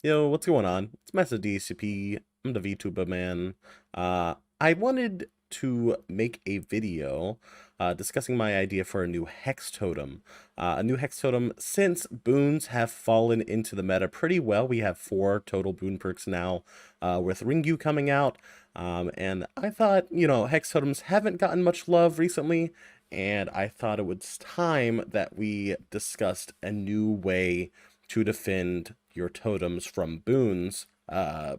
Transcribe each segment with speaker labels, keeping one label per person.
Speaker 1: Yo, what's going on? It's Master DCP. I'm the VTuber man. I wanted to make a video discussing my idea for a new hex totem. A new hex totem, since boons have fallen into the meta pretty well. We have 4 total boon perks now with Ringu coming out. And I thought, hex totems haven't gotten much love recently. And I thought it was time that we discussed a new way to defend your totems from boons via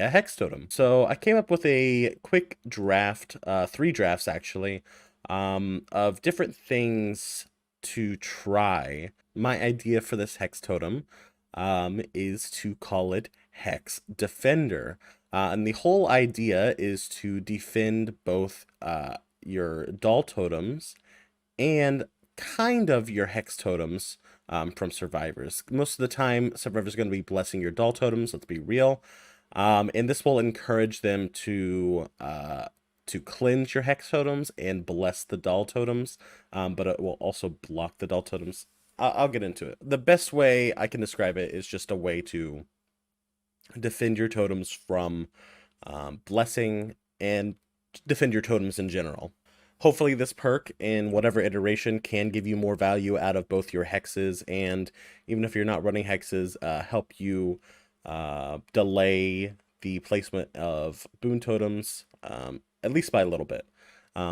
Speaker 1: hex totem. So I came up with a quick draft, 3 drafts actually, of different things to try. My idea for this hex totem is to call it Hex Defender. And the whole idea is to defend both your doll totems and kind of your hex totems from survivors. Most of the time, survivors are going to be blessing your doll totems, let's be real. And this will encourage them to cleanse your hex totems and bless the doll totems, but it will also block the doll totems. I'll get into it. The best way I can describe it is just a way to defend your totems from blessing and defend your totems in general. Hopefully this perk in whatever iteration can give you more value out of both your hexes, and even if you're not running hexes, help you delay the placement of boon totems, at least by a little bit.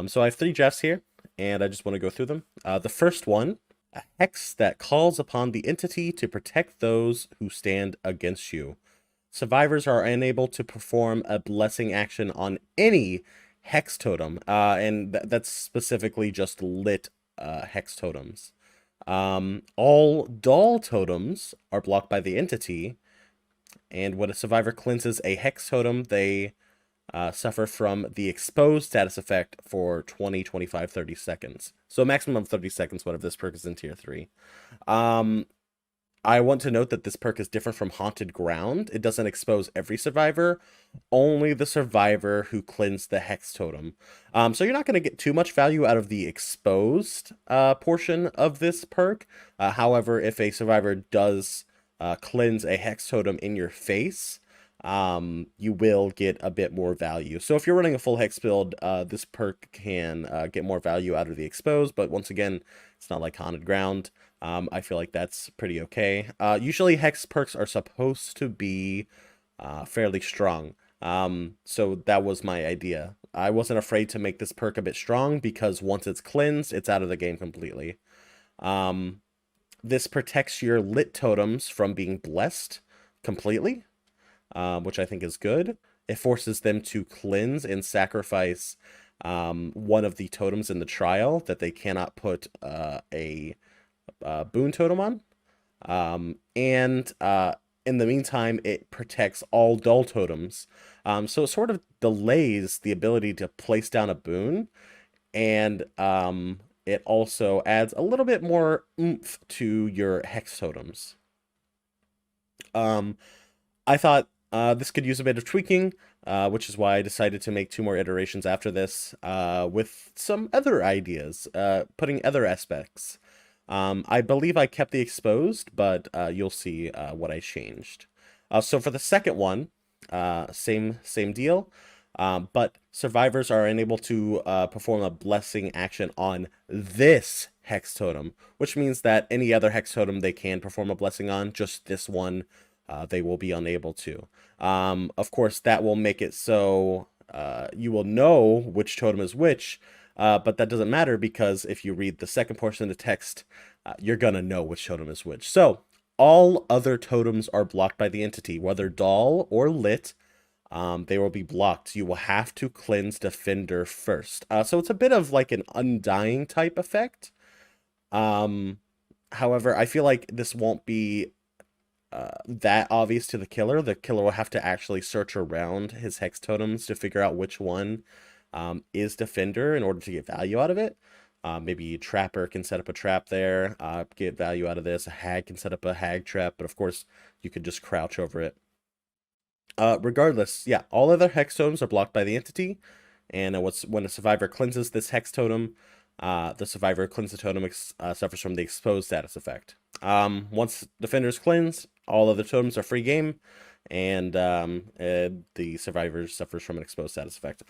Speaker 1: So I have 3 drafts here, and I just want to go through them. The first one, a hex that calls upon the entity to protect those who stand against you. Survivors are unable to perform a blessing action on any hex totem, and that's specifically just lit hex totems. All doll totems are blocked by the entity, and when a survivor cleanses a hex totem, they suffer from the exposed status effect for 20, 25, 30 seconds. So a maximum of 30 seconds whenever this perk is in tier 3. I want to note that this perk is different from Haunted Ground. It doesn't expose every survivor, only the survivor who cleansed the hex totem. So you're not going to get too much value out of the exposed portion of this perk. However, if a survivor does cleanse a hex totem in your face, you will get a bit more value. So if you're running a full hex build, this perk can get more value out of the exposed, but once again, it's not like Haunted Ground. I feel like that's pretty okay. Usually hex perks are supposed to be fairly strong. So that was my idea. I wasn't afraid to make this perk a bit strong because once it's cleansed, it's out of the game completely. This protects your lit totems from being blessed completely, which I think is good. It forces them to cleanse and sacrifice one of the totems in the trial that they cannot put a boon totem on. And in the meantime, it protects all doll totems. So it sort of delays the ability to place down a boon, and it also adds a little bit more oomph to your hex totems. I thought this could use a bit of tweaking, which is why I decided to make 2 more iterations after this, with some other ideas, putting other aspects. I believe I kept the exposed, but you'll see what I changed. So for the second one, same deal, but survivors are unable to perform a blessing action on this hex totem, which means that any other hex totem they can perform a blessing on, just this one they will be unable to. Of course, that will make it so you will know which totem is which, but that doesn't matter because if you read the second portion of the text, you're gonna know which totem is which. So all other totems are blocked by the entity, whether doll or lit. They will be blocked. You will have to cleanse Defender first. So it's a bit of like an Undying type effect. However, I feel like this won't be that obvious to the killer. The killer will have to actually search around his hex totems to figure out which one is Defender in order to get value out of it. Maybe a Trapper can set up a trap there, get value out of this. A Hag can set up a Hag trap, but of course you could just crouch over it. Regardless, yeah, all other hex totems are blocked by the entity, and when a survivor cleanses this hex totem, the survivor cleanses the totem suffers from the exposed status effect. Once Defender's cleansed, all other totems are free game, and the survivor suffers from an exposed status effect.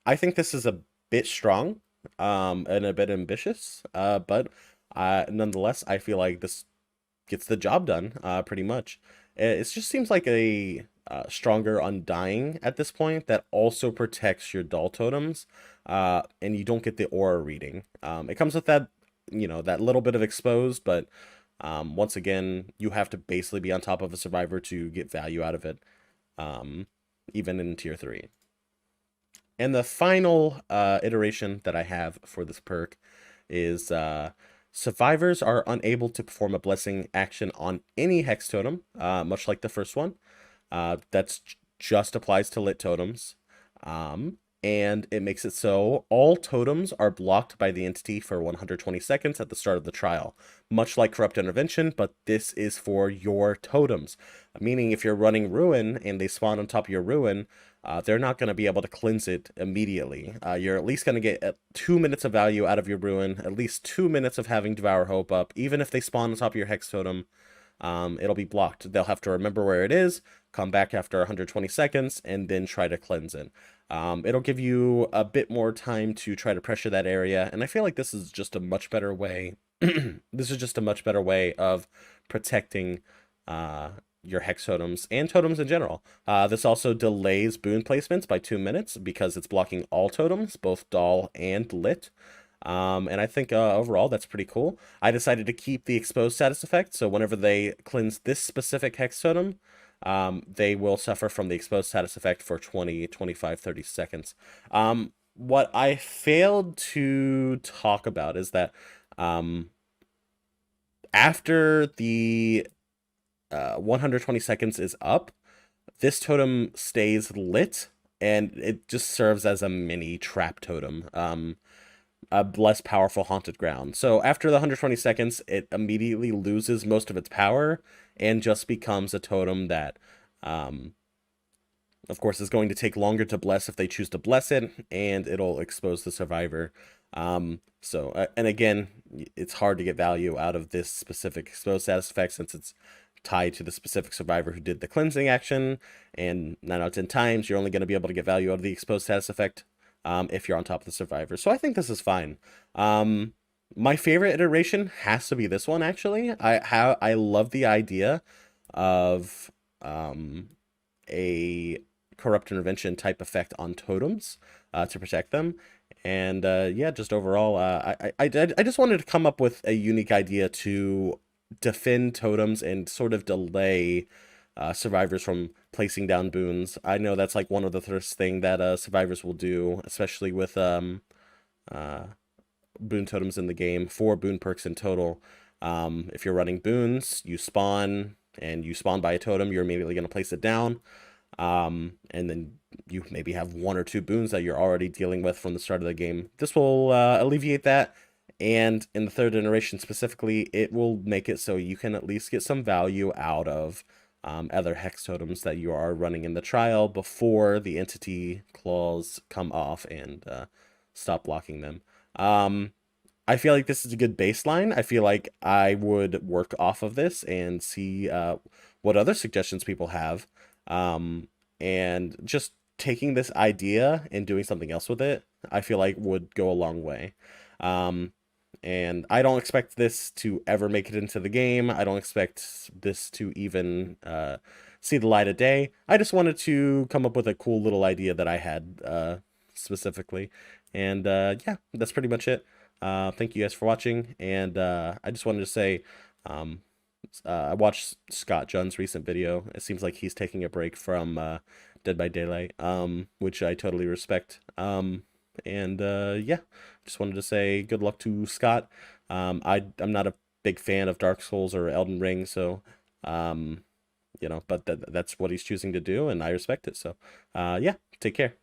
Speaker 1: I think this is a bit strong, and a bit ambitious, but nonetheless, I feel like this gets the job done, pretty much. It just seems like a stronger Undying at this point that also protects your dull totems, and you don't get the aura reading. It comes with that, that little bit of exposed, but once again, you have to basically be on top of a survivor to get value out of it, even in tier 3. And the final iteration that I have for this perk is survivors are unable to perform a blessing action on any hex totem, much like the first one. That's just applies to lit totems. And it makes it so all totems are blocked by the entity for 120 seconds at the start of the trial, much like Corrupt Intervention, but this is for your totems. Meaning if you're running Ruin and they spawn on top of your Ruin, they're not going to be able to cleanse it immediately. You're at least going to get 2 minutes of value out of your Ruin, at least 2 minutes of having Devour Hope up. Even if they spawn on top of your Hex Totem, it'll be blocked. They'll have to remember where it is, come back after 120 seconds, and then try to cleanse it. It'll give you a bit more time to try to pressure that area, and I feel like this is just a much better way. This is just a much better way of protecting your hex totems and totems in general. This also delays boon placements by 2 minutes because it's blocking all totems, both dull and lit. And I think overall that's pretty cool. I decided to keep the exposed status effect, so whenever they cleanse this specific hex totem, they will suffer from the exposed status effect for 20, 25, 30 seconds. What I failed to talk about is that after the 120 seconds is up, this totem stays lit, and it just serves as a mini trap totem, a less powerful haunted ground. So after the 120 seconds, it immediately loses most of its power and just becomes a totem that, of course, is going to take longer to bless if they choose to bless it, and it'll expose the survivor. And again, it's hard to get value out of this specific exposed status effect since it's tied to the specific survivor who did the cleansing action, and 9 out of 10 times you're only going to be able to get value out of the exposed status effect if you're on top of the survivor. So I think this is fine. My favorite iteration has to be this one, actually. I love the idea of a corrupt intervention type effect on totems to protect them. And yeah, just overall, I just wanted to come up with a unique idea to defend totems and sort of delay survivors from placing down boons. I know that's like one of the first thing that survivors will do, especially with boon totems in the game, 4 boon perks in total. If you're running boons, you spawn by a totem, you're immediately going to place it down. And then you maybe have 1 or 2 boons that you're already dealing with from the start of the game. This will alleviate that. And in the 3rd iteration specifically, it will make it so you can at least get some value out of other hex totems that you are running in the trial before the entity claws come off and stop blocking them. I feel like this is a good baseline. I feel like I would work off of this and see what other suggestions people have. And just taking this idea and doing something else with it, I feel like would go a long way. And I don't expect this to ever make it into the game. I don't expect this to even see the light of day. I just wanted to come up with a cool little idea that I had specifically. And yeah, that's pretty much it. Thank you guys for watching. And I just wanted to say, I watched Scott Junn's recent video. It seems like he's taking a break from Dead by Daylight, which I totally respect. And yeah, just wanted to say good luck to Scott. I'm not a big fan of Dark Souls or Elden Ring, so but that's what he's choosing to do, and I respect it. So yeah, take care.